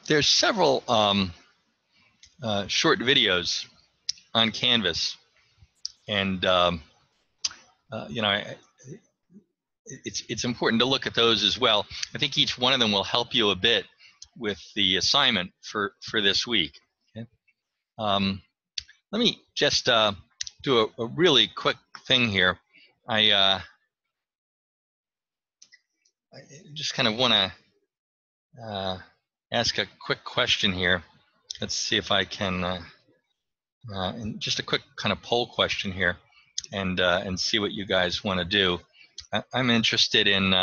there's several short videos on Canvas, and it's important to look at those as well. I think each one of them will help you a bit with the assignment for this week. Okay? Let me just do a really quick thing here. I just kind of want to ask a quick question here. Let's see if I can, and just a quick kind of poll question here, and see what you guys want to do. I'm interested in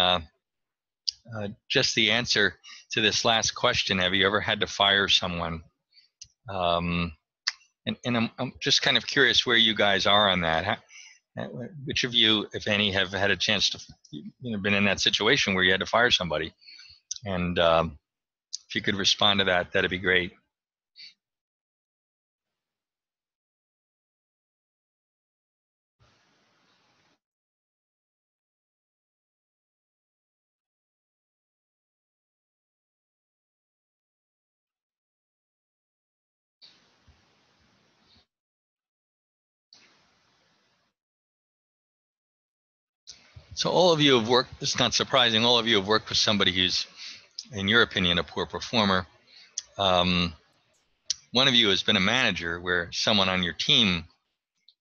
just the answer to this last question. Have you ever had to fire someone? And I'm just kind of curious where you guys are on that. Which of you, if any, have had a chance to, been in that situation where you had to fire somebody? And if you could respond to that, that'd be great. So all of you have worked, it's not surprising, all of you have worked with somebody who's, in your opinion, a poor performer. One of you has been a manager where someone on your team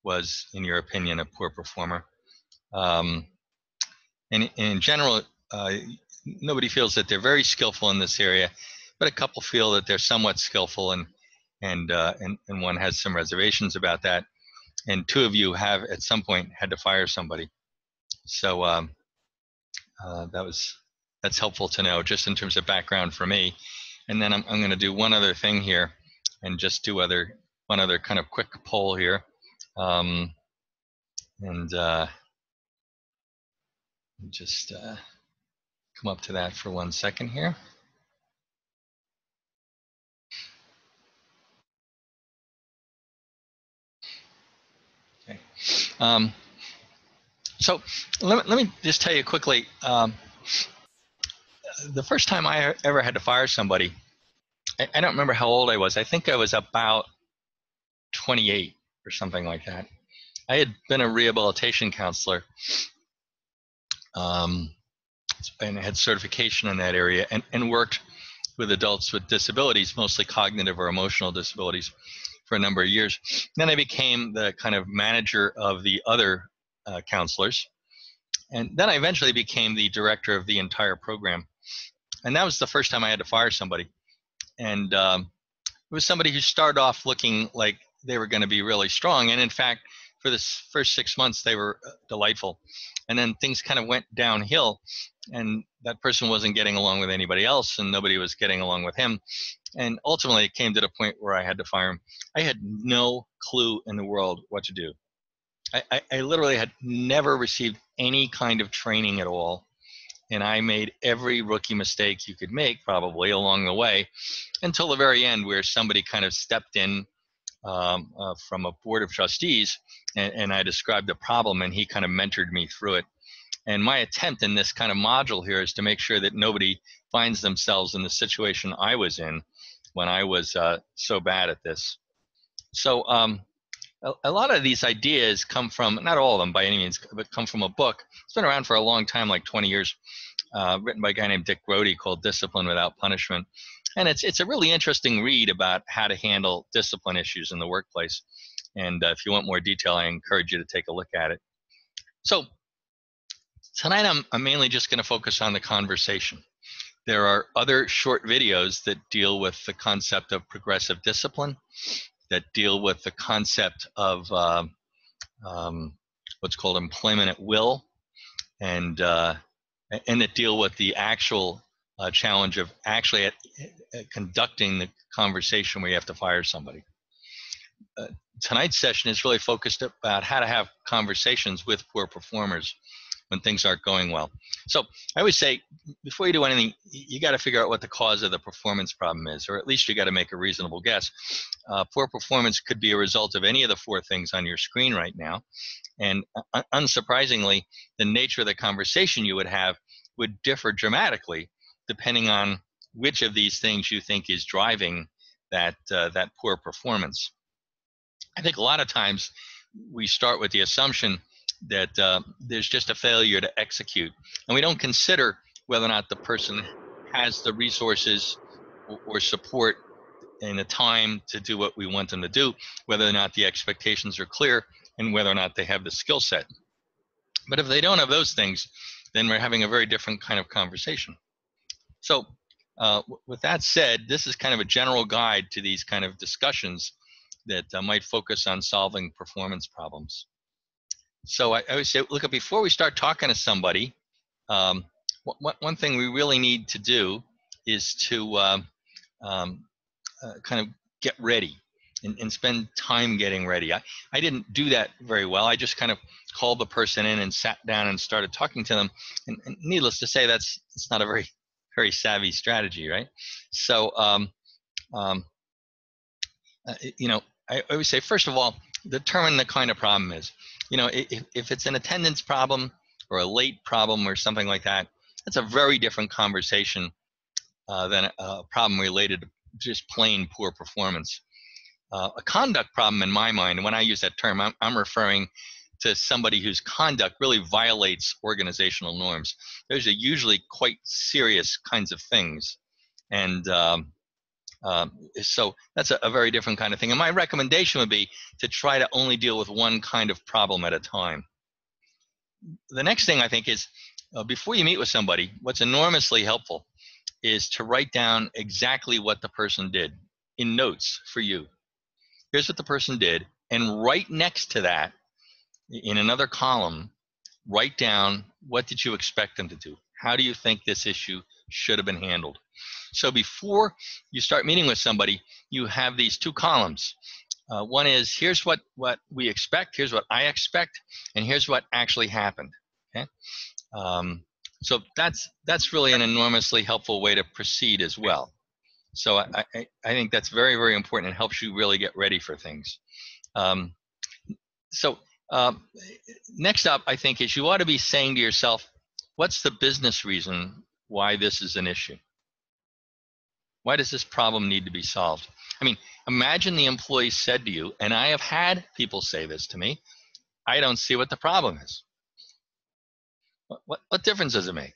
was, in your opinion, a poor performer. And in general, nobody feels that they're very skillful in this area, but a couple feel that they're somewhat skillful, and one has some reservations about that. And two of you have at some point had to fire somebody. So that's helpful to know, just in terms of background for me. And then I'm going to do one other thing here, and just do one other kind of quick poll here, and just come up to that for 1 second here. Okay. So let me just tell you quickly. The first time I ever had to fire somebody, I don't remember how old I was. I think I was about 28 or something like that. I had been a rehabilitation counselor, and had certification in that area, and worked with adults with disabilities, mostly cognitive or emotional disabilities, for a number of years. Then I became the kind of manager of the other counselors, and then I eventually became the director of the entire program. And that was the first time I had to fire somebody. And it was somebody who started off looking like they were going to be really strong, and in fact, for this first 6 months, they were delightful. And then things kind of went downhill, and that person wasn't getting along with anybody else, and nobody was getting along with him. And ultimately, it came to the point where I had to fire him. I had no clue in the world what to do. I literally had never received any kind of training at all. And I made every rookie mistake you could make, probably, along the way, until the very end, where somebody kind of stepped in from a board of trustees, and I described the problem, and he kind of mentored me through it. And my attempt in this kind of module here is to make sure that nobody finds themselves in the situation I was in when I was so bad at this. So a lot of these ideas come from, not all of them by any means, but come from a book. It's been around for a long time, like 20 years, written by a guy named Dick Brody, called Discipline Without Punishment. And it's a really interesting read about how to handle discipline issues in the workplace. And if you want more detail, I encourage you to take a look at it. So tonight I'm mainly just going to focus on the conversation. There are other short videos that deal with the concept of progressive discipline, that deal with the concept of what's called employment at will, and that deal with the actual challenge of actually conducting the conversation where you have to fire somebody. Tonight's session is really focused about how to have conversations with poor performers when things aren't going well. So I always say, before you do anything, you got to figure out what the cause of the performance problem is, or at least you got to make a reasonable guess. Poor performance could be a result of any of the four things on your screen right now. And unsurprisingly, the nature of the conversation you would have would differ dramatically depending on which of these things you think is driving that poor performance. I think a lot of times we start with the assumption that there's just a failure to execute, and we don't consider whether or not the person has the resources or support and the time to do what we want them to do, whether or not the expectations are clear, and whether or not they have the skill set. But if they don't have those things, then we're having a very different kind of conversation. So with that said, this is kind of a general guide to these kind of discussions that might focus on solving performance problems. So I always say, look, before we start talking to somebody, one thing we really need to do is to kind of get ready and spend time getting ready. I didn't do that very well. I just kind of called the person in and sat down and started talking to them. And needless to say, it's not a very savvy strategy, right? So, you know, I always say, first of all, determine the kind of problem is. You know, if it's an attendance problem or a late problem or something like that, that's a very different conversation than a problem related to just plain poor performance. A conduct problem, in my mind, and when I use that term, I'm referring to somebody whose conduct really violates organizational norms. Those are usually quite serious kinds of things. And so that's a very different kind of thing. And my recommendation would be to try to only deal with one kind of problem at a time. The next thing I think is, before you meet with somebody, what's enormously helpful is to write down exactly what the person did in notes for you. Here's what the person did, and right next to that, in another column, write down, what did you expect them to do? How do you think this issue should have been handled? So before you start meeting with somebody, you have these two columns. One is, here's what we expect, here's what I expect, and here's what actually happened. Okay. So that's really an enormously helpful way to proceed as well. So I think that's very, very important. It helps you really get ready for things. Next up, I think, is you ought to be saying to yourself, what's the business reason why this is an issue? Why does this problem need to be solved? I mean, imagine the employee said to you, and I have had people say this to me, I don't see what the problem is. What difference does it make?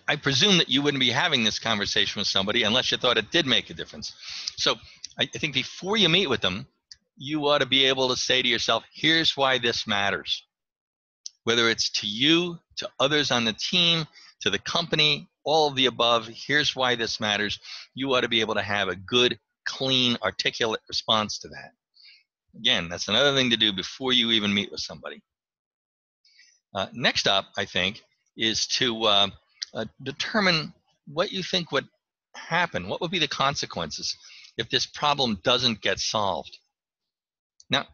I presume that you wouldn't be having this conversation with somebody unless you thought it did make a difference. So I think before you meet with them, you ought to be able to say to yourself, here's why this matters. Whether it's to you, to others on the team, to the company, all of the above, here's why this matters. You ought to be able to have a good, clean, articulate response to that. Again, that's another thing to do before you even meet with somebody. Next up, I think, is to determine what you think would happen. What would be the consequences if this problem doesn't get solved? Now,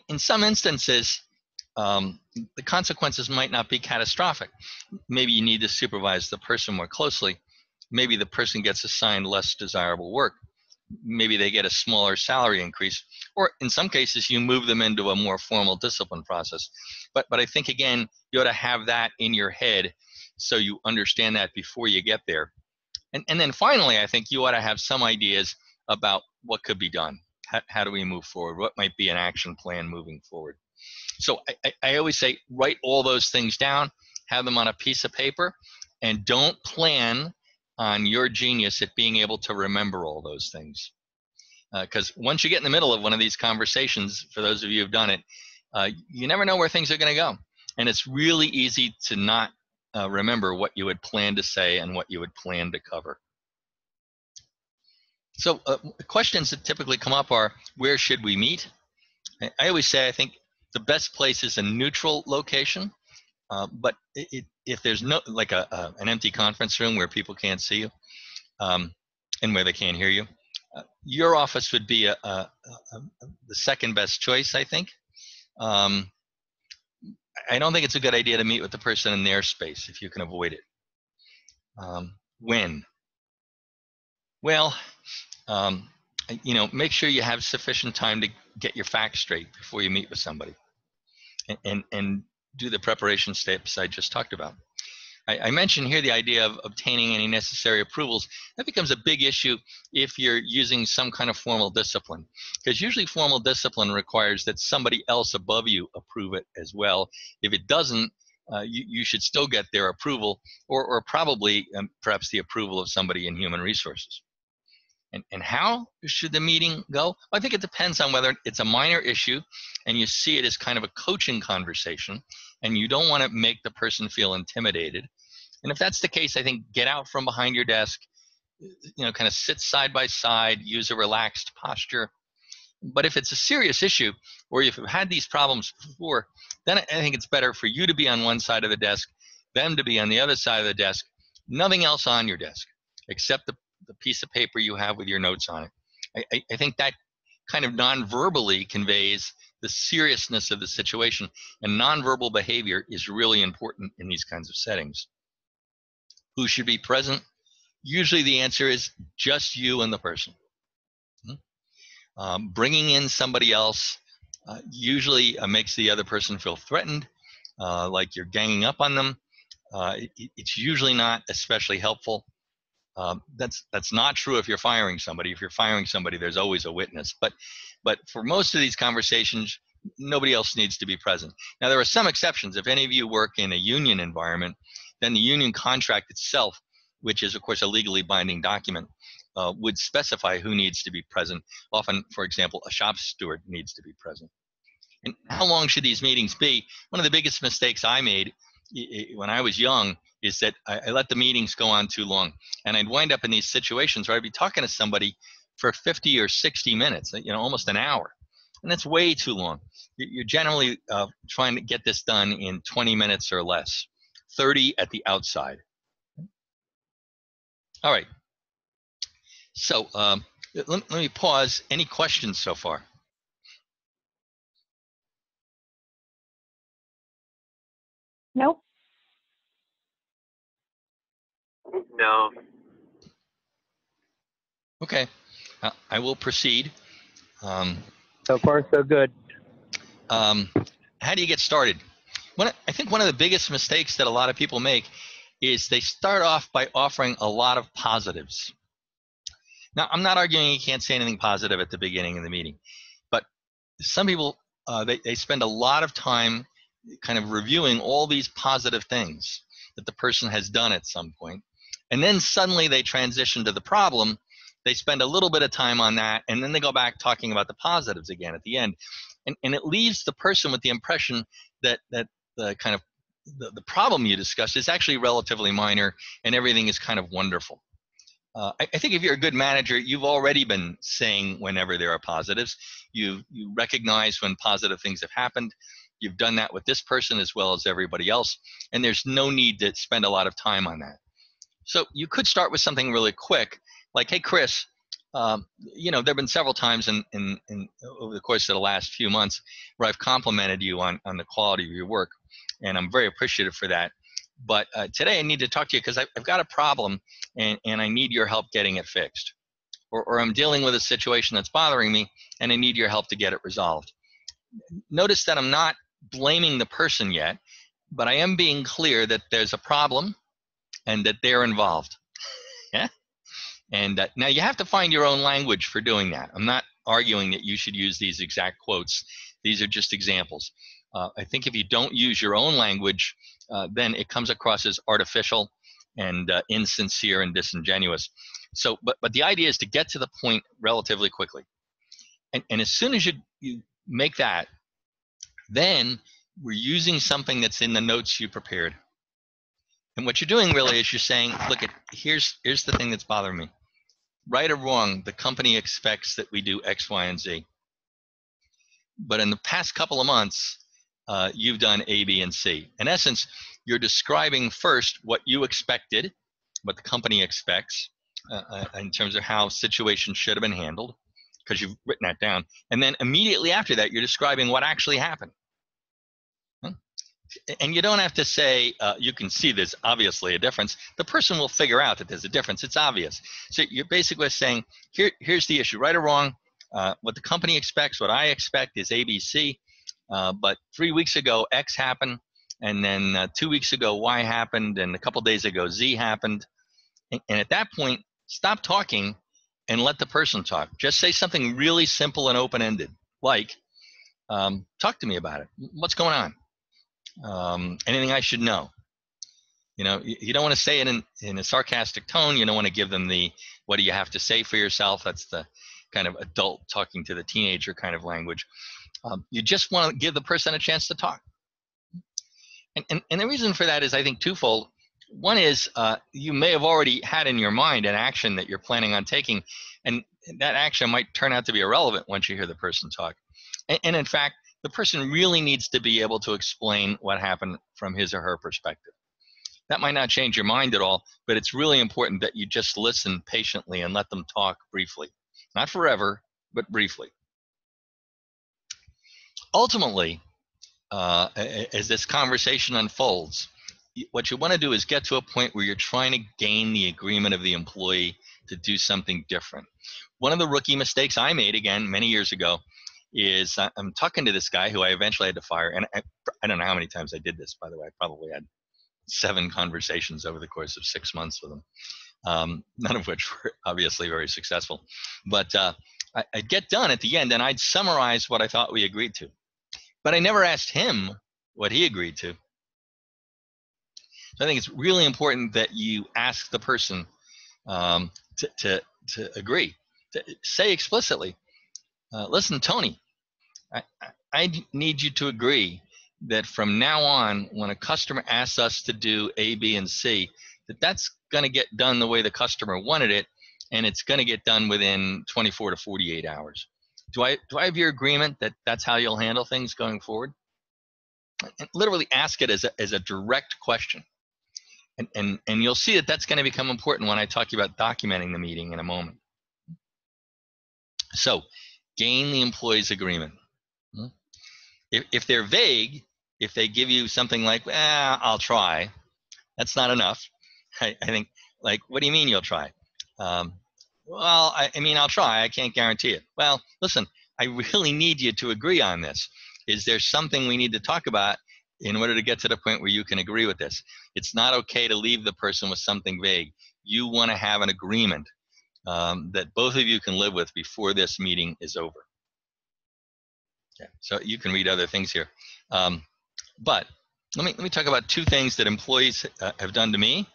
in some instances, the consequences might not be catastrophic. Maybe you need to supervise the person more closely. Maybe the person gets assigned less desirable work. Maybe they get a smaller salary increase. Or in some cases, you move them into a more formal discipline process. But I think, again, you ought to have that in your head so you understand that before you get there. And then finally, I think you ought to have some ideas about what could be done. How do we move forward? What might be an action plan moving forward? So I always say, write all those things down, have them on a piece of paper, and don't plan on your genius at being able to remember all those things. Because once you get in the middle of one of these conversations, for those of you who've done it, you never know where things are going to go. And it's really easy to not remember what you had planned to say and what you had planned to cover. So questions that typically come up are, where should we meet? I always say, I think the best place is a neutral location. But if there's no, like an empty conference room where people can't see you and where they can't hear you, your office would be the second best choice, I think. I don't think it's a good idea to meet with the person in their space if you can avoid it. When? Well, you know, make sure you have sufficient time to get your facts straight before you meet with somebody, and do the preparation steps I just talked about. I mentioned here the idea of obtaining any necessary approvals. That becomes a big issue if you're using some kind of formal discipline, because usually formal discipline requires that somebody else above you approve it as well. If it doesn't, you should still get their approval, or probably perhaps the approval of somebody in human resources. And how should the meeting go? Well, I think it depends on whether it's a minor issue and you see it as kind of a coaching conversation and you don't want to make the person feel intimidated. And if that's the case, I think get out from behind your desk, kind of sit side by side, use a relaxed posture. But if it's a serious issue, or if you've had these problems before, then I think it's better for you to be on one side of the desk, them to be on the other side of the desk, nothing else on your desk except the piece of paper you have with your notes on it. I think that kind of non-verbally conveys the seriousness of the situation, and non-verbal behavior is really important in these kinds of settings. Who should be present? Usually the answer is just you and the person. Bringing in somebody else usually makes the other person feel threatened, like you're ganging up on them. It's usually not especially helpful. That's not true if you're firing somebody. If you're firing somebody, there's always a witness. But for most of these conversations, nobody else needs to be present. Now, there are some exceptions. If any of you work in a union environment, then the union contract itself, which is, of course, a legally binding document, would specify who needs to be present. Often, for example, a shop steward needs to be present. And how long should these meetings be? One of the biggest mistakes I made when I was young is that I let the meetings go on too long. And I'd wind up in these situations where I'd be talking to somebody for 50 or 60 minutes, almost an hour. And that's way too long. You're generally trying to get this done in 20 minutes or less, 30 at the outside. All right. So let me pause. Any questions so far? Nope. No. Okay. I will proceed. So far, so good. How do you get started? I think one of the biggest mistakes that a lot of people make is they start off by offering a lot of positives. Now, I'm not arguing you can't say anything positive at the beginning of the meeting, but some people, they spend a lot of time kind of reviewing all these positive things that the person has done at some point. And then suddenly they transition to the problem. They spend a little bit of time on that, and then they go back talking about the positives again at the end. And it leaves the person with the impression that the kind of the problem you discussed is actually relatively minor and everything is kind of wonderful. I think if you're a good manager, you've already been saying whenever there are positives. You recognize when positive things have happened. You've done that with this person as well as everybody else, and there's no need to spend a lot of time on that. So you could start with something really quick, like, hey, Chris, there have been several times in over the course of the last few months where I've complimented you on the quality of your work, and I'm very appreciative for that. But today I need to talk to you because I've got a problem, and I need your help getting it fixed. Or I'm dealing with a situation that's bothering me, and I need your help to get it resolved. Notice that I'm not blaming the person yet, but I am being clear that there's a problem and that they're involved. Yeah? And now you have to find your own language for doing that. I'm not arguing that you should use these exact quotes. These are just examples. I think if you don't use your own language, then it comes across as artificial and insincere and disingenuous. So, but the idea is to get to the point relatively quickly. And as soon as you make that, then we're using something that's in the notes you prepared. And what you're doing really is you're saying, look, here's the thing that's bothering me. Right or wrong, the company expects that we do X, Y, and Z. But in the past couple of months, you've done A, B, and C. In essence, you're describing first what you expected, what the company expects in terms of how situations should have been handled, because you've written that down. And then immediately after that, you're describing what actually happened. And you don't have to say, you can see there's obviously a difference. The person will figure out that there's a difference. It's obvious. So you're basically saying, here's the issue, right or wrong. What the company expects, what I expect is ABC. But 3 weeks ago, X happened, and then 2 weeks ago Y happened, and a couple days ago Z happened. And at that point, stop talking and let the person talk. Just say something really simple and open-ended, like, talk to me about it. What's going on? Anything I should know? You know, you don't want to say it in a sarcastic tone. You don't want to give them the, what do you have to say for yourself? That's the kind of adult talking to the teenager kind of language. You just want to give the person a chance to talk. And the reason for that is, I think, twofold. One is you may have already had in your mind an action that you're planning on taking, and that action might turn out to be irrelevant once you hear the person talk. And in fact, the person really needs to be able to explain what happened from his or her perspective. That might not change your mind at all, but it's really important that you just listen patiently and let them talk briefly. Not forever, but briefly. Ultimately, as this conversation unfolds, what you want to do is get to a point where you're trying to gain the agreement of the employee to do something different. One of the rookie mistakes I made, again, many years ago, is I'm talking to this guy who I eventually had to fire. And I don't know how many times I did this, by the way. I probably had 7 conversations over the course of 6 months with him, none of which were obviously very successful. But I'd get done at the end, and I'd summarize what I thought we agreed to. But I never asked him what he agreed to. So I think it's really important that you ask the person to agree. To say explicitly, listen, Tony, I need you to agree that from now on, when a customer asks us to do A, B, and C, that's going to get done the way the customer wanted it, and it's going to get done within 24 to 48 hours. Do I have your agreement that that's how you'll handle things going forward? And literally ask it as a direct question. And you'll see that that's going to become important when I talk to you about documenting the meeting in a moment. So, gain the employee's agreement. If they're vague, if they give you something like, I'll try, that's not enough. I think, like, what do you mean you'll try? Well, I mean, I'll try. I can't guarantee it. Well, listen, I really need you to agree on this. Is there something we need to talk about in order to get to the point where you can agree with this? It's not okay to leave the person with something vague. You want to have an agreement that both of you can live with before this meeting is over. Yeah, so you can read other things here. But let me talk about 2 things that employees have done to me.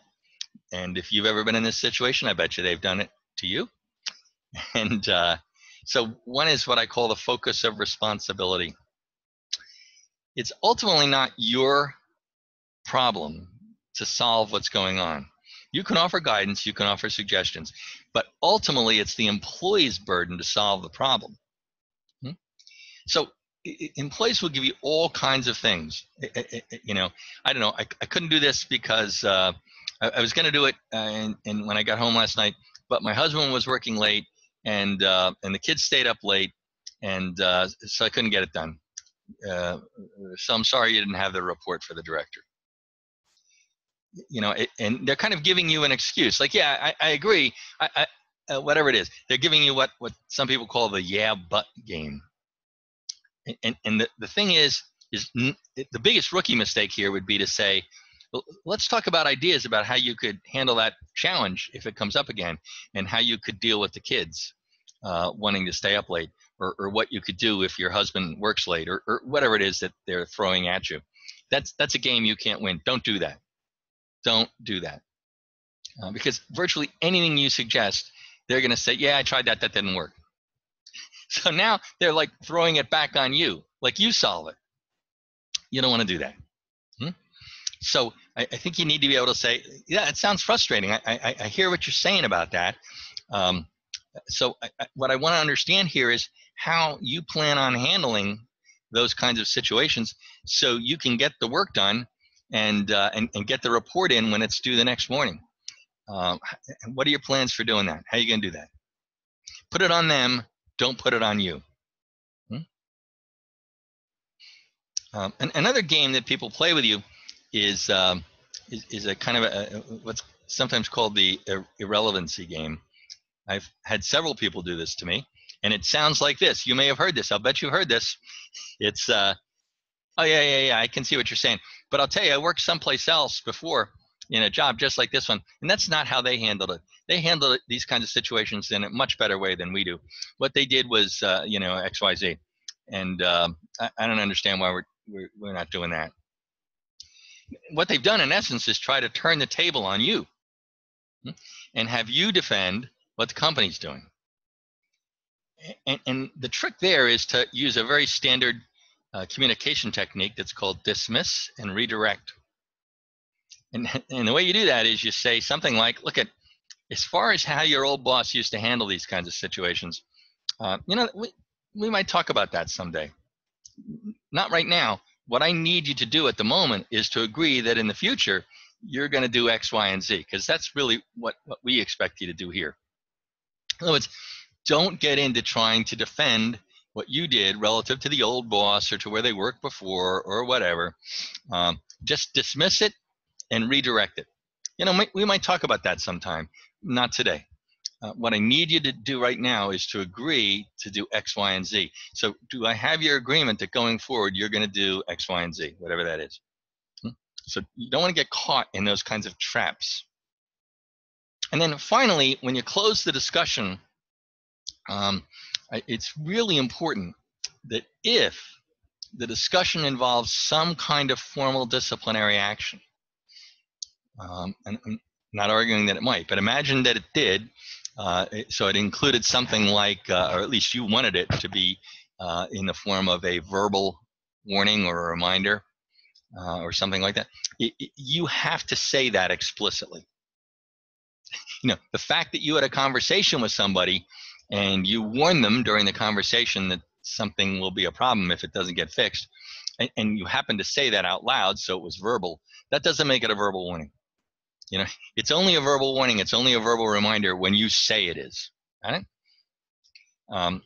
And if you've ever been in this situation, I bet you they've done it to you. And so one is what I call the focus of responsibility. It's ultimately not your problem to solve what's going on. You can offer guidance, you can offer suggestions, but ultimately it's the employee's burden to solve the problem. So employees will give you all kinds of things. You know, I don't know, I couldn't do this because I was going to do it and when I got home last night, but my husband was working late and the kids stayed up late, and so I couldn't get it done. So I'm sorry you didn't have the report for the director. You know, and they're kind of giving you an excuse. Like, yeah, I agree. Whatever it is, they're giving you what some people call the yeah, but game. And the thing is the biggest rookie mistake here would be to say, well, let's talk about ideas about how you could handle that challenge if it comes up again, and how you could deal with the kids wanting to stay up late, or what you could do if your husband works late, or whatever it is that they're throwing at you. That's a game you can't win. Don't do that. Don't do that. Because virtually anything you suggest, they're going to say, yeah, I tried that, that didn't work. So now they're like throwing it back on you, like you solve it. You don't want to do that. So I think you need to be able to say, yeah, it sounds frustrating. I hear what you're saying about that. So what I want to understand here is how you plan on handling those kinds of situations so you can get the work done and get the report in when it's due the next morning. What are your plans for doing that? How are you going to do that? Put it on them. Don't put it on you. And another game that people play with you is a kind of what's sometimes called the irrelevancy game. I've had several people do this to me, and it sounds like this. You may have heard this. I'll bet you've heard this. It's, oh, yeah, I can see what you're saying. But I'll tell you, I worked someplace else before in a job just like this one, and that's not how they handled it. They handled these kinds of situations in a much better way than we do. What they did was, X, Y, Z, and I don't understand why we're not doing that. What they've done in essence is try to turn the table on you and have you defend what the company's doing. And the trick there is to use a very standard communication technique that's called dismiss and redirect. And the way you do that is you say something like, look, as far as how your old boss used to handle these kinds of situations, we might talk about that someday. Not right now. What I need you to do at the moment is to agree that in the future, you're going to do X, Y, and Z, because that's really what we expect you to do here. In other words, don't get into trying to defend what you did relative to the old boss or to where they worked before or whatever. Just dismiss it and redirect it. We might talk about that sometime, not today. What I need you to do right now is to agree to do X, Y, and Z. So do I have your agreement that going forward, you're going to do X, Y, and Z, whatever that is? So you don't want to get caught in those kinds of traps. And then finally, when you close the discussion, it's really important that if the discussion involves some kind of formal disciplinary action, and I'm not arguing that it might, but imagine that it did, so it included something like, or at least you wanted it to be in the form of a verbal warning or a reminder or something like that. You have to say that explicitly. The fact that you had a conversation with somebody and you warn them during the conversation that something will be a problem if it doesn't get fixed, and you happen to say that out loud, so it was verbal, that doesn't make it a verbal warning. It's only a verbal warning, it's only a verbal reminder when you say it is. Right?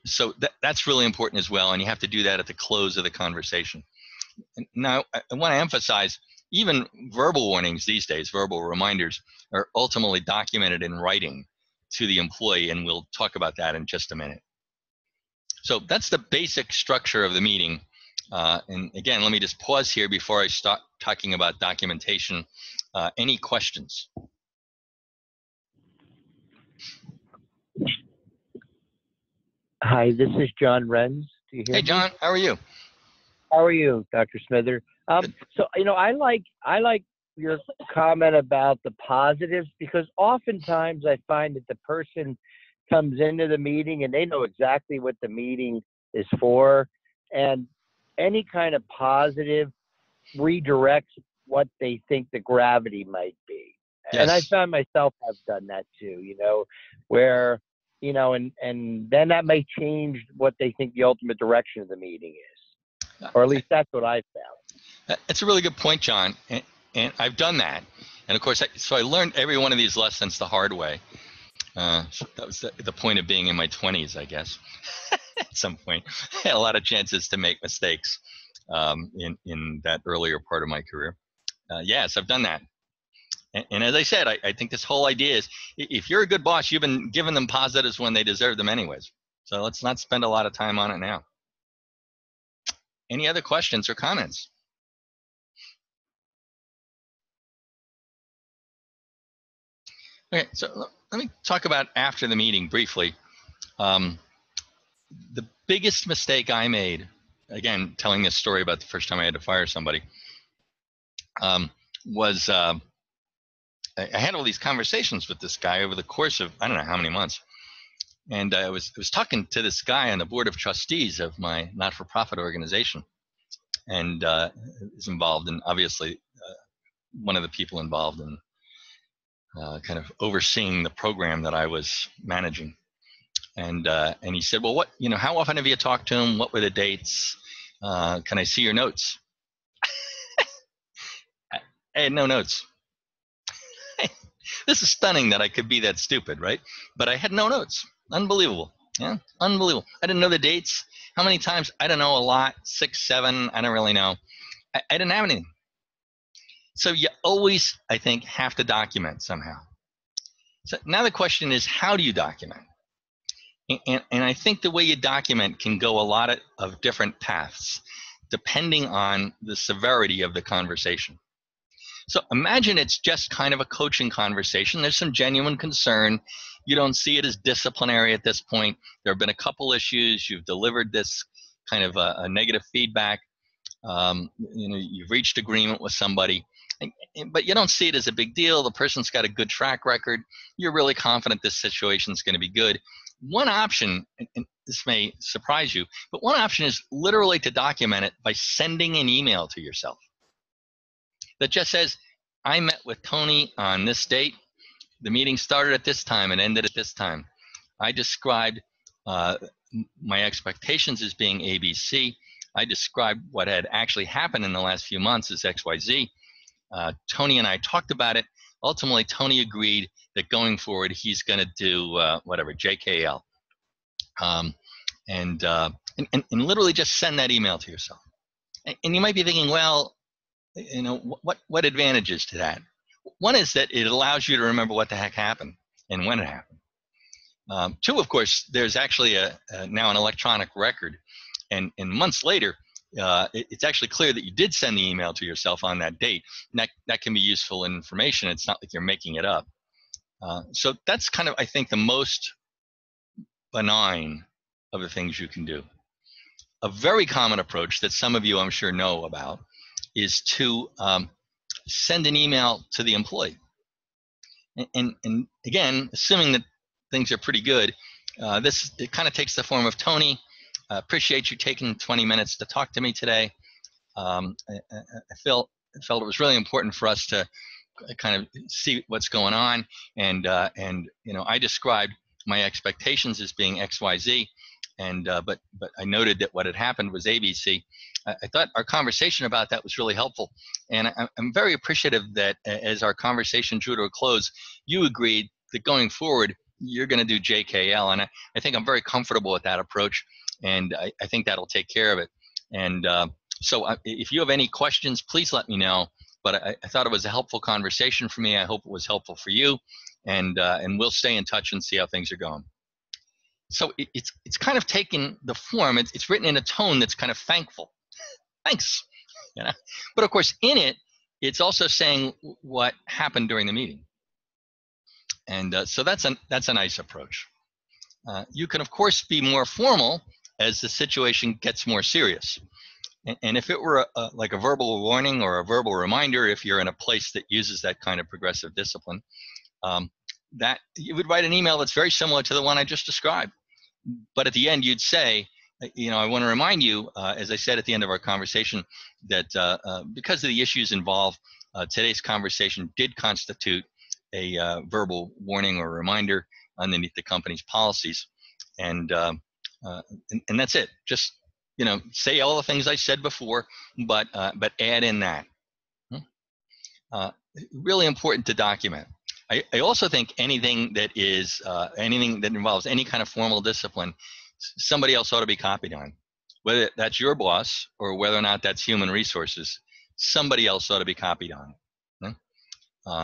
So that's really important as well, and you have to do that at the close of the conversation. Now, I want to emphasize, even verbal warnings these days, verbal reminders, are ultimately documented in writing to the employee, and we'll talk about that in just a minute. So that's the basic structure of the meeting. And again, let me just pause here before I start talking about documentation. Any questions? Hi, this is John Renz. Do you hear me? Hey, John, how are you? How are you, Dr. Smither? So, I like your comment about the positives, because oftentimes I find that the person comes into the meeting and they know exactly what the meeting is for, and any kind of positive redirects what they think the gravity might be. Yes. And I found myself have done that too, where, and then that may change what they think the ultimate direction of the meeting is. Or at least that's what I found. It's a really good point, John. And I've done that. And of course, so I learned every one of these lessons the hard way. So that was the point of being in my 20s, I guess. At some point, I had a lot of chances to make mistakes in that earlier part of my career. Yes, I've done that. And as I said, I think this whole idea is, if you're a good boss, you've been giving them positives when they deserve them anyways. So let's not spend a lot of time on it now. Any other questions or comments? Okay, so let me talk about after the meeting briefly. The biggest mistake I made, again, telling this story about the first time I had to fire somebody, was I had all these conversations with this guy over the course of, I don't know how many months. And I was talking to this guy on the board of trustees of my not-for-profit organization, and is involved in, obviously, one of the people involved in kind of overseeing the program that I was managing. And he said, well, how often have you talked to him? What were the dates? Can I see your notes? I had no notes. This is stunning that I could be that stupid, right? But I had no notes. Unbelievable. Yeah, unbelievable. I didn't know the dates. How many times? I don't know, a lot. 6, 7, I don't really know. I didn't have anything. So you always, I think, have to document somehow. So now the question is, how do you document? And I think the way you document can go a lot of different paths. depending on the severity of the conversation. So imagine it's just kind of a coaching conversation. There's some genuine concern. You don't see it as disciplinary at this point. There have been a couple issues. You've delivered this kind of a negative feedback. You've reached agreement with somebody, but you don't see it as a big deal. The person's got a good track record. You're really confident this situation is going to be good. One option, and this may surprise you, but one option is literally to document it by sending an email to yourself that just says, I met with Tony on this date. The meeting started at this time and ended at this time. I described my expectations as being ABC. I described what had actually happened in the last few months as XYZ. Tony and I talked about it. Ultimately, Tony agreed that going forward, he's going to do whatever, JKL. And literally just send that email to yourself. And you might be thinking, well, what advantages to that? One is that it allows you to remember what the heck happened and when it happened. Two, of course, there's actually now an electronic record. And months later, it's actually clear that you did send the email to yourself on that date. And that can be useful information. It's not like you're making it up. So that's kind of, I think, the most benign of the things you can do. A very common approach that some of you, I'm sure, know about is to send an email to the employee. And again, assuming that things are pretty good, it kind of takes the form of, Tony, appreciate you taking 20 minutes to talk to me today. I felt it was really important for us to kind of see what's going on, and I described my expectations as being XYZ, but I noted that what had happened was ABC. I thought our conversation about that was really helpful, and I'm very appreciative that as our conversation drew to a close, you agreed that going forward you're going to do JKL, and I think I'm very comfortable with that approach, and I think that'll take care of it. And so if you have any questions, please let me know. But I thought it was a helpful conversation for me. I hope it was helpful for you, and we'll stay in touch and see how things are going. So it's kind of taken the form. It's written in a tone that's kind of thankful. Thanks, But of course, in it, it's also saying what happened during the meeting, and so that's a nice approach. You can, of course, be more formal as the situation gets more serious. And if it were like a verbal warning or a verbal reminder, if you're in a place that uses that kind of progressive discipline, that you would write an email that's very similar to the one I just described. But at the end, you'd say, I want to remind you, as I said at the end of our conversation, that because of the issues involved, today's conversation did constitute a verbal warning or reminder underneath the company's policies, and that's it. Just say all the things I said before, but add in that. Really important to document. I also think anything that involves any kind of formal discipline, somebody else ought to be copied on. Whether that's your boss or whether or not that's human resources, somebody else ought to be copied on it.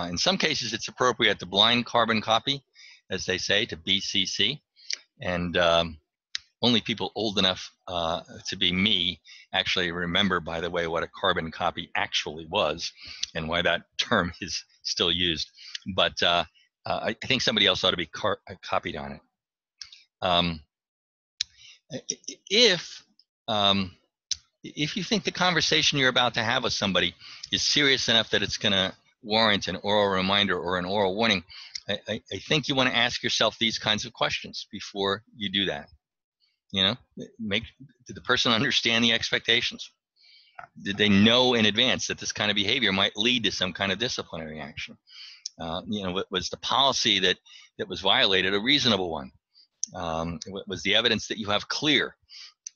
In some cases, it's appropriate to blind carbon copy, as they say, to BCC, and only people old enough to be me actually remember, by the way, what a carbon copy actually was and why that term is still used. But I think somebody else ought to be copied on it. If you think the conversation you're about to have with somebody is serious enough that it's going to warrant an oral reminder or an oral warning, I think you want to ask yourself these kinds of questions before you do that. Did the person understand the expectations? Did they know in advance that this kind of behavior might lead to some kind of disciplinary action? Was the policy that was violated a reasonable one? Was the evidence that you have clear?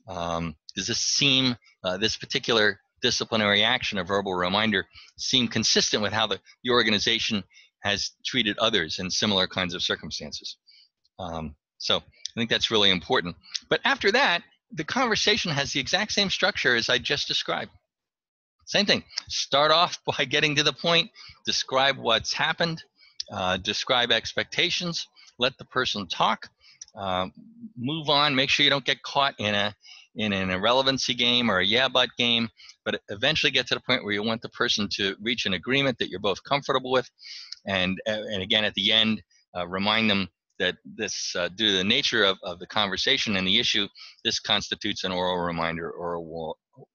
Does this seem, this particular disciplinary action, a verbal reminder, seem consistent with how your organization has treated others in similar kinds of circumstances? So I think that's really important. But after that, the conversation has the exact same structure as I just described. Same thing. Start off by getting to the point, describe what's happened, describe expectations, let the person talk, move on, make sure you don't get caught in in an irrelevancy game or a yeah but game, but eventually get to the point where you want the person to reach an agreement that you're both comfortable with. And again, at the end, remind them that this, due to the nature of the conversation and the issue, this constitutes an oral reminder or a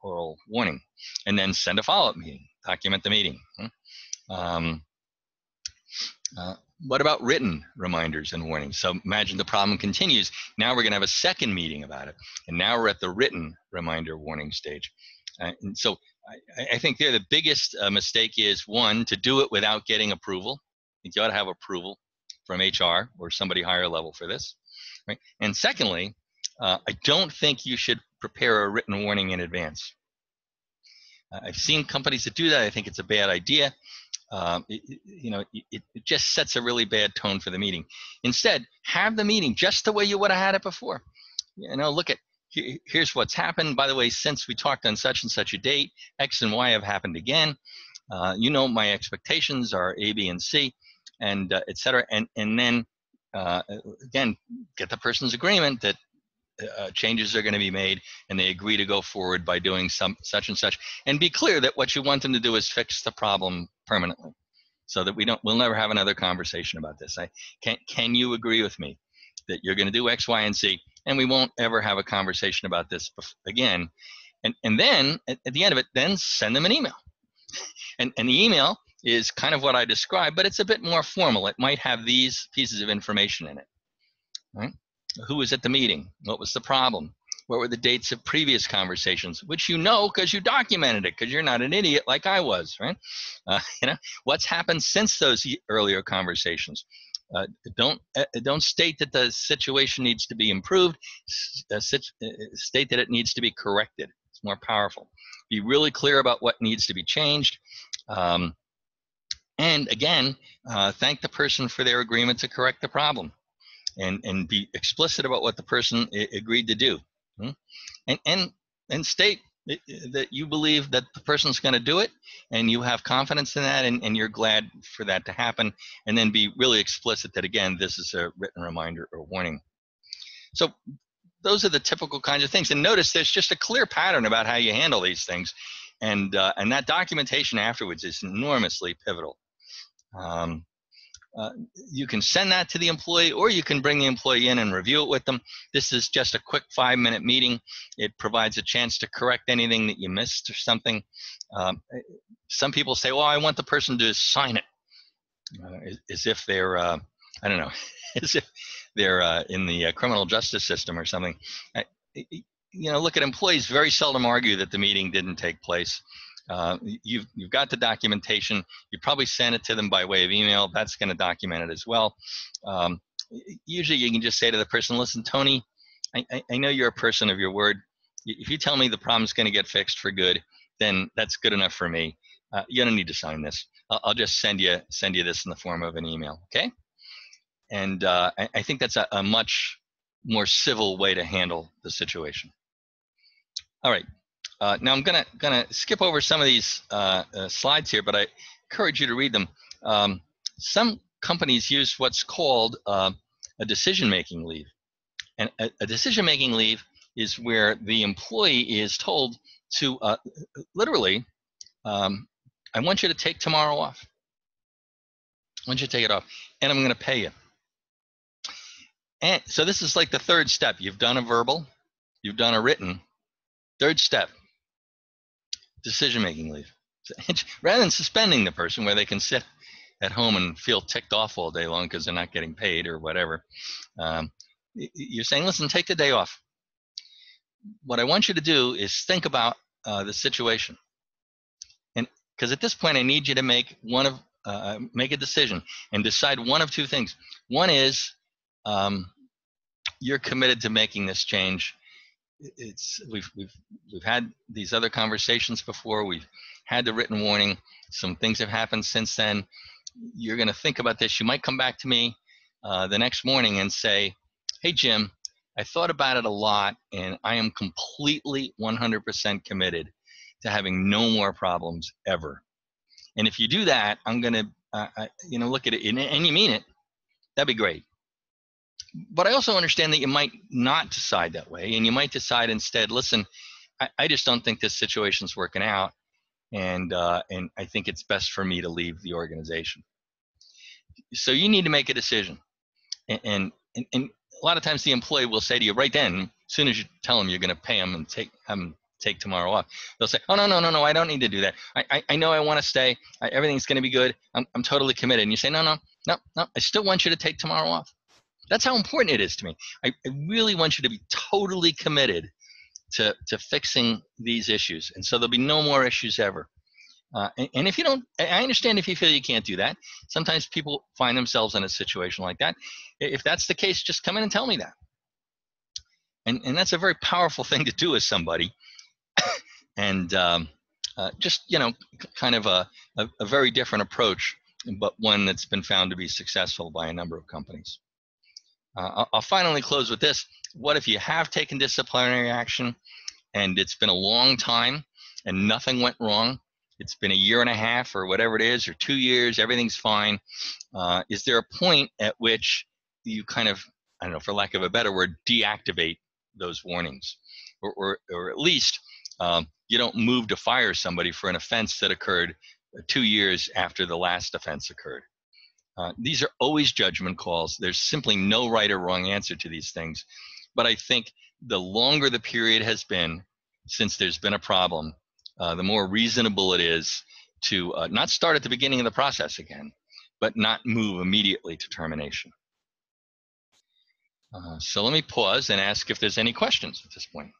oral warning. And then send a follow-up meeting, document the meeting. What about written reminders and warnings? So imagine the problem continues. Now we're going to have a second meeting about it. And now we're at the written reminder warning stage. And so I think there the biggest mistake is, one, to do it without getting approval. I think you ought to have approval from HR or somebody higher level for this. Right? And secondly, I don't think you should prepare a written warning in advance. I've seen companies that do that. I think it's a bad idea. It just sets a really bad tone for the meeting. Instead, have the meeting just the way you would have had it before. Look at, here's what's happened. By the way, since we talked on such and such a date, X and Y have happened again. My expectations are A, B, and C, and et cetera. And then, again, get the person's agreement that changes are going to be made, and they agree to go forward by doing such and such, and be clear that what you want them to do is fix the problem permanently, so that we'll never have another conversation about this. Can you agree with me that you're going to do X, Y, and Z, and we won't ever have a conversation about this again? And then at the end of it, then send them an email. And the email is kind of what I described, but it's a bit more formal. It might have these pieces of information in it, right? Who was at the meeting? What was the problem? What were the dates of previous conversations? Which you know because you documented it, because you're not an idiot like I was, right? What's happened since those earlier conversations? Don't state that the situation needs to be improved. State that it needs to be corrected. It's more powerful. Be really clear about what needs to be changed. And again, thank the person for their agreement to correct the problem. And be explicit about what the person agreed to do, and state that you believe that the person's going to do it, and you have confidence in that, and you're glad for that to happen. And then be really explicit that, again, this is a written reminder or warning. So those are the typical kinds of things. And notice there's just a clear pattern about how you handle these things, and that documentation afterwards is enormously pivotal. You can send that to the employee, or you can bring the employee in and review it with them. This is just a quick 5-minute meeting. It provides a chance to correct anything that you missed or something. Some people say, well, I want the person to sign it, as if they're, I don't know, as if they're in the criminal justice system or something. Look at employees very seldom argue that the meeting didn't take place. You've got the documentation. You probably sent it to them by way of email. That's going to document it as well. Usually you can just say to the person, listen, Tony, I know you're a person of your word. If you tell me the problem's going to get fixed for good, then that's good enough for me. You don't need to sign this. I'll just send you this in the form of an email, okay? And I think that's a much more civil way to handle the situation. All right. Now I'm gonna skip over some of these slides here, but I encourage you to read them. Some companies use what's called a decision-making leave, and a decision-making leave is where the employee is told to literally, I want you to take tomorrow off. I want you to take it off, and I'm going to pay you. And so this is like the third step. You've done a verbal, you've done a written. Third step. Decision-making leave. Rather than suspending the person where they can sit at home and feel ticked off all day long because they're not getting paid or whatever, you're saying, listen, take the day off. What I want you to do is think about the situation. And because at this point, I need you to make make a decision and decide one of two things. One is you're committed to making this change. We've had these other conversations before. We've had the written warning. Some things have happened since then. You're going to think about this. You might come back to me the next morning and say, hey, Jim, I thought about it a lot, and I am completely 100% committed to having no more problems ever. And if you do that, I'm going to look at it, and you mean it, that'd be great. But I also understand that you might not decide that way, and you might decide instead, listen, I just don't think this situation's working out, and I think it's best for me to leave the organization. So you need to make a decision, and a lot of times the employee will say to you right then, as soon as you tell them you're going to pay them and take tomorrow off, they'll say, oh, no, I don't need to do that. I know I want to stay. Everything's going to be good. I'm totally committed. And you say, no, I still want you to take tomorrow off. That's how important it is to me. I really want you to be totally committed to fixing these issues. And so there'll be no more issues ever. And if you don't, I understand if you feel you can't do that. Sometimes people find themselves in a situation like that. If that's the case, just come in and tell me that. And that's a very powerful thing to do with somebody. And just, kind of a very different approach, but one that's been found to be successful by a number of companies. I'll finally close with this. What if you have taken disciplinary action and it's been a long time and nothing went wrong? It's been a year and a half or whatever it is, or 2 years, everything's fine. Is there a point at which you kind of, I don't know, for lack of a better word, deactivate those warnings? Or at least you don't move to fire somebody for an offense that occurred 2 years after the last offense occurred. These are always judgment calls. There's simply no right or wrong answer to these things. But I think the longer the period has been since there's been a problem, the more reasonable it is to not start at the beginning of the process again, but not move immediately to termination. So let me pause and ask if there's any questions at this point.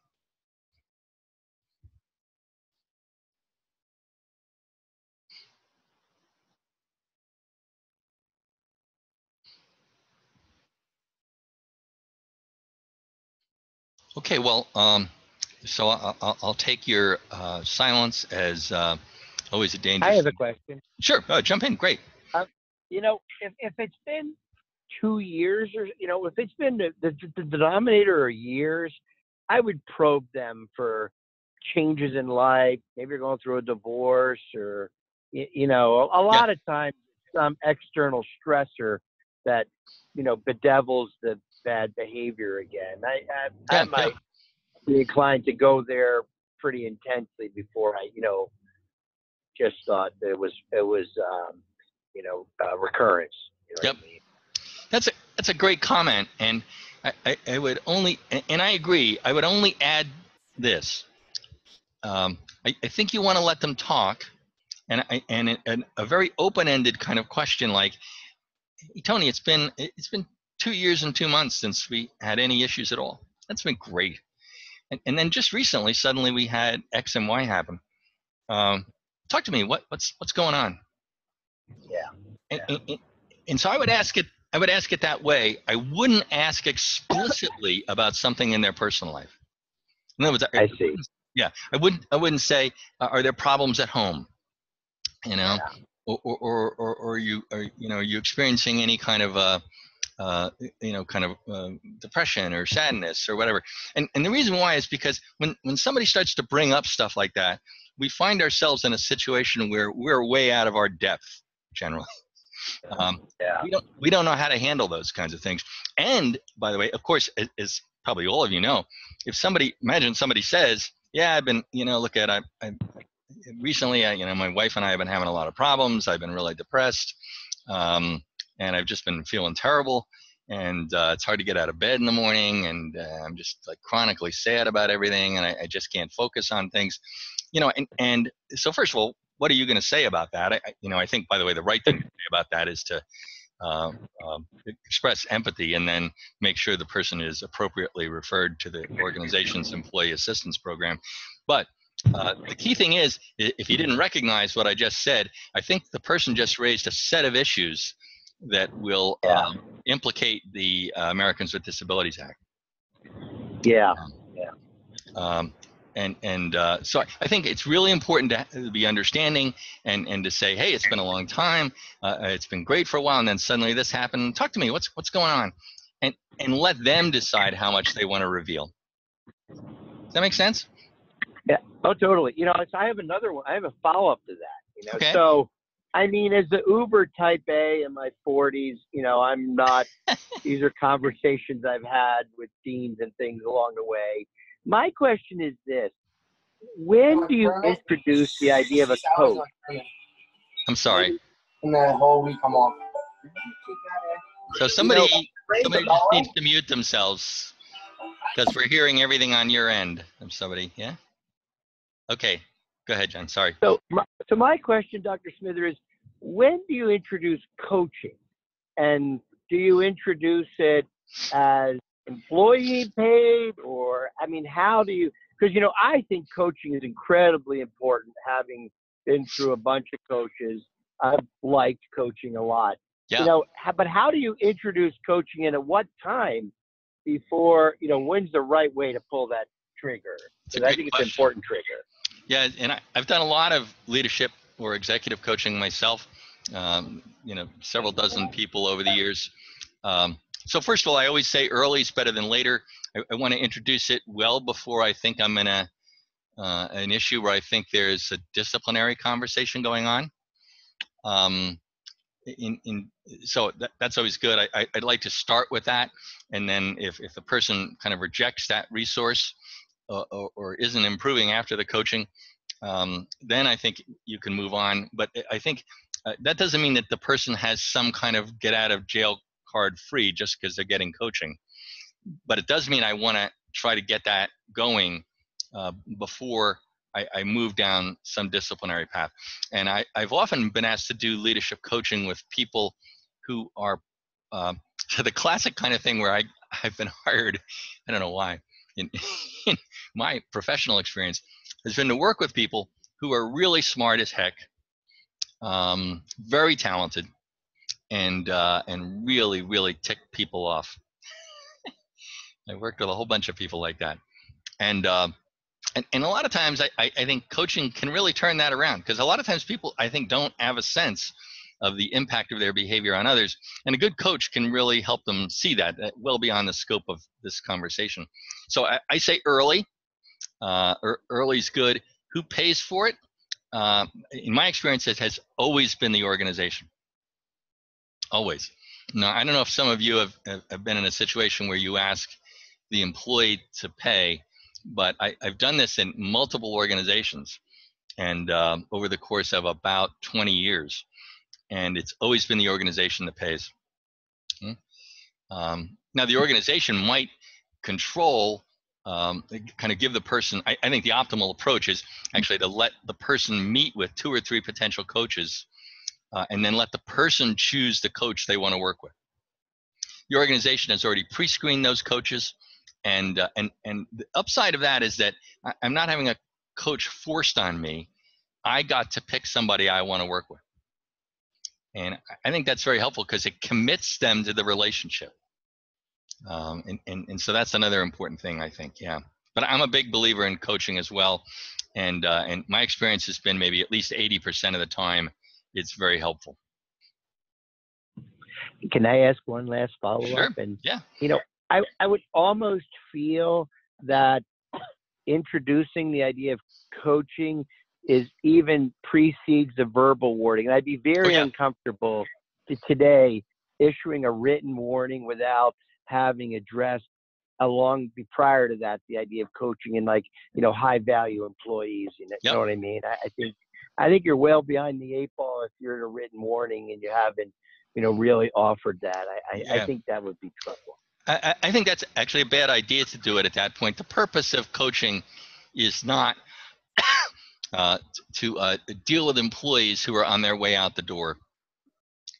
Okay, well, so I'll take your silence as always a dangerous. I have a question. Sure, jump in. Great. If it's been 2 years, or if it's been the denominator of years, I would probe them for changes in life. Maybe you're going through a divorce, or a lot of times some external stressor that bedevils the bad behavior again. I might be inclined to go there pretty intensely before I just thought that it was recurrence. Yep. What I mean? That's a great comment, and I would only, and I agree, I would only add this. I think you want to let them talk, and a very open-ended kind of question like, hey, Tony, it's been 2 years and 2 months since we had any issues at all. That's been great. And then just recently, suddenly we had X and Y happen. Talk to me. What's going on? Yeah. And so I would ask it that way. I wouldn't ask explicitly about something in their personal life. In other words, I see. Yeah, I wouldn't say, are there problems at home? Yeah. Or you experiencing any kind of depression or sadness or whatever. And the reason why is because when somebody starts to bring up stuff like that, we find ourselves in a situation where we're way out of our depth generally. We don't know how to handle those kinds of things. And by the way, of course, as probably all of you know, imagine somebody says, yeah, I've been, look at, I recently, my wife and I have been having a lot of problems. I've been really depressed. And I've just been feeling terrible, and it's hard to get out of bed in the morning, and I'm just like chronically sad about everything, and I just can't focus on things, and so first of all, what are you going to say about that? I think, by the way, the right thing to say about that is to express empathy and then make sure the person is appropriately referred to the organization's employee assistance program. But the key thing is, if you didn't recognize what I just said, I think the person just raised a set of issues that will implicate the Americans with Disabilities Act. So I think it's really important to be understanding and to say, hey, it's been a long time, it's been great for a while, and then suddenly this happened. Talk to me. What's going on? And let them decide how much they want to reveal. Does that make sense? Yeah. Oh, totally. I have another one. I have a follow-up to that. Okay. So I mean, as the Uber type A in my 40s, I'm not, these are conversations I've had with teams and things along the way. My question is this: when do you introduce the idea of a coach? I'm sorry. In the whole week I'm off. So somebody just needs to mute themselves because we're hearing everything on your end of somebody. Yeah. Okay. Go ahead, John. Sorry. So my question, Dr. Smither, is when do you introduce coaching? And do you introduce it as employee paid, or, I mean, how do you, because, I think coaching is incredibly important, having been through a bunch of coaches. I've liked coaching a lot. Yeah. But how do you introduce coaching, and at what time before, when's the right way to pull that trigger? Because I think it's an important trigger. Yeah, and I've done a lot of leadership or executive coaching myself, several dozen people over the years. So first of all, I always say early is better than later. I want to introduce it well before I think I'm in an issue where I think there's a disciplinary conversation going on. So that's always good. I'd like to start with that, and then if the person kind of rejects that resource or isn't improving after the coaching, then I think you can move on. But I think that doesn't mean that the person has some kind of get out of jail card free just because they're getting coaching. But it does mean I want to try to get that going before I move down some disciplinary path. And I've often been asked to do leadership coaching with people who are the classic kind of thing where I've been hired, I don't know why, in my professional experience, has been to work with people who are really smart as heck, very talented, and really, really tick people off. I worked with a whole bunch of people like that. And a lot of times I think coaching can really turn that around, because a lot of times people, I think, don't have a sense of the impact of their behavior on others. And a good coach can really help them see that well beyond the scope of this conversation. So I say early. Early is good. Who pays for it? In my experience, it has always been the organization. Always. Now, I don't know if some of you have been in a situation where you ask the employee to pay, but I've done this in multiple organizations, and over the course of about 20 years, and it's always been the organization that pays. Now, the organization might control, kind of give the person, I think the optimal approach is actually to let the person meet with 2 or 3 potential coaches, and then let the person choose the coach they want to work with. The organization has already pre-screened those coaches, and the upside of that is that I'm not having a coach forced on me. I got to pick somebody I want to work with. And I think that's very helpful because it commits them to the relationship. And so that's another important thing, I think, yeah. But I'm a big believer in coaching as well. And my experience has been maybe at least 80% of the time, it's very helpful. Can I ask one last follow-up? Sure. And, yeah. I would almost feel that introducing the idea of coaching even precedes the verbal warning. And I'd be very uncomfortable today issuing a written warning without having addressed prior to that the idea of coaching and high value employees. You know what I mean? I think you're well behind the 8 ball if you're in a written warning and you haven't really offered that. I think that would be trouble. I think that's actually a bad idea to do it at that point. The purpose of coaching is not to deal with employees who are on their way out the door.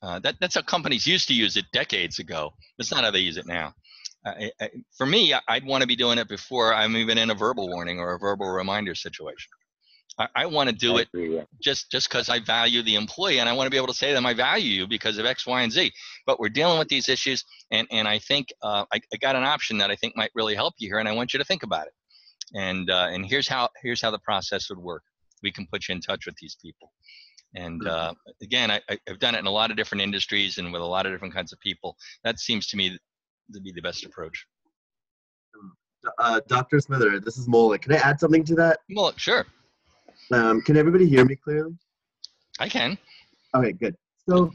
That's how companies used to use it decades ago. That's not how they use it now. For me, I'd want to be doing it before I'm even in a verbal warning or a verbal reminder situation. I want to do it just because I value the employee, and I want to be able to say to them, I value you because of X, Y, and Z. But we're dealing with these issues, and I think I got an option that I think might really help you here, and I want you to think about it. And here's how the process would work. We can put you in touch with these people. And again, I've done it in a lot of different industries and with a lot of different kinds of people. That seems to me to be the best approach. Dr. Smither, this is Mola. Can I add something to that? Well, sure. Can everybody hear me clearly? I can. Okay, good. So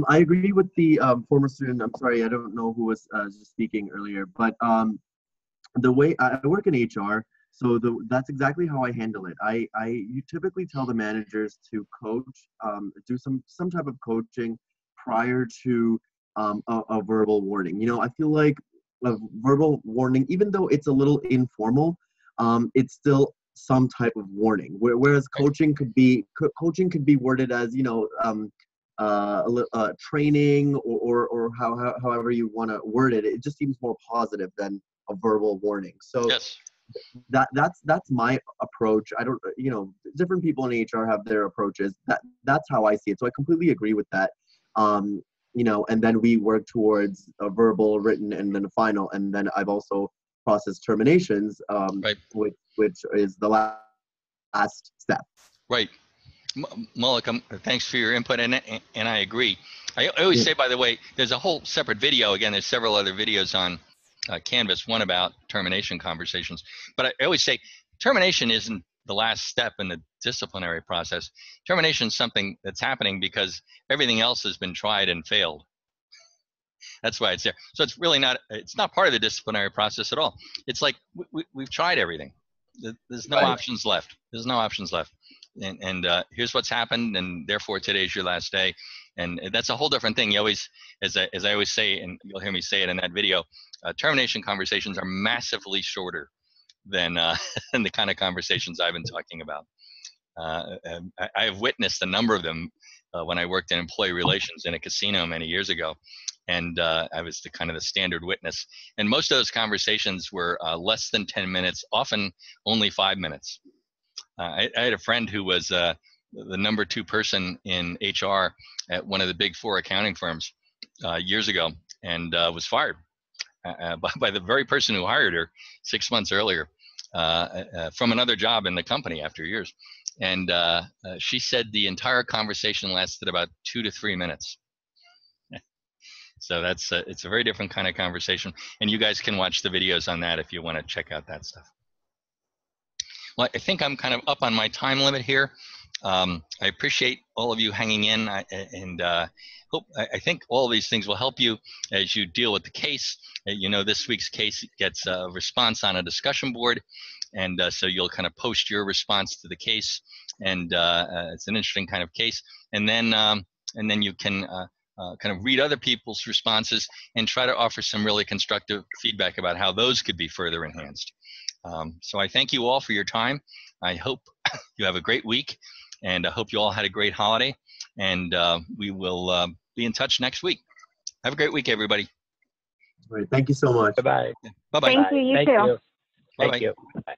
I agree with the former student. I'm sorry, I don't know who was just speaking earlier, but the way I work in HR, so that's exactly how I handle it. You typically tell the managers to coach, do some type of coaching prior to a verbal warning. You know, I feel like a verbal warning, even though it's a little informal, it's still some type of warning. Whereas coaching could be worded as, you know, training or however you want to word it. It just seems more positive than a verbal warning. So Yes. that's my approach. I don't, you know, different people in HR have their approaches. That's how I see it. So I completely agree with that. You know, and then we work towards a verbal, written, and then a final. And then I've also processed terminations, Right. which is the last step. Right. Malik, thanks for your input, and I agree. I always say, by the way, there's a whole separate video. Again, there's several other videos on Canvas, one about termination conversations. But I always say termination isn't the last step in the disciplinary process. Termination is something that's happening because everything else has been tried and failed. That's why it's there. So it's really not, it's not part of the disciplinary process at all. It's like we've tried everything. There's no options left. There's no options left. And here's what's happened, and therefore today's your last day. And that's a whole different thing. You always, as I always say, and you'll hear me say it in that video, termination conversations are massively shorter than than the kind of conversations I've been talking about. I have witnessed a number of them when I worked in employee relations in a casino many years ago, and I was the kind of the standard witness. And most of those conversations were less than 10 minutes, often only 5 minutes. I had a friend who was the number 2 person in HR at one of the big 4 accounting firms years ago, and was fired by the very person who hired her 6 months earlier from another job in the company after years. And she said the entire conversation lasted about 2 to 3 minutes. So that's it's a very different kind of conversation, and you guys can watch the videos on that if you want to check out that stuff. Well, I think I'm kind of up on my time limit here. I appreciate all of you hanging in, and I think all of these things will help you as you deal with the case. You know, this week's case gets a response on a discussion board, and so you'll kind of post your response to the case, and it's an interesting kind of case. And then you can kind of read other people's responses and try to offer some really constructive feedback about how those could be further enhanced. So I thank you all for your time. I hope you have a great week, and I hope you all had a great holiday, and we will be in touch next week. Have a great week, everybody. All right, thank you so much. Bye-bye. Bye-bye. Thank you. You Thank too. you. Bye-bye. Thank you. Bye.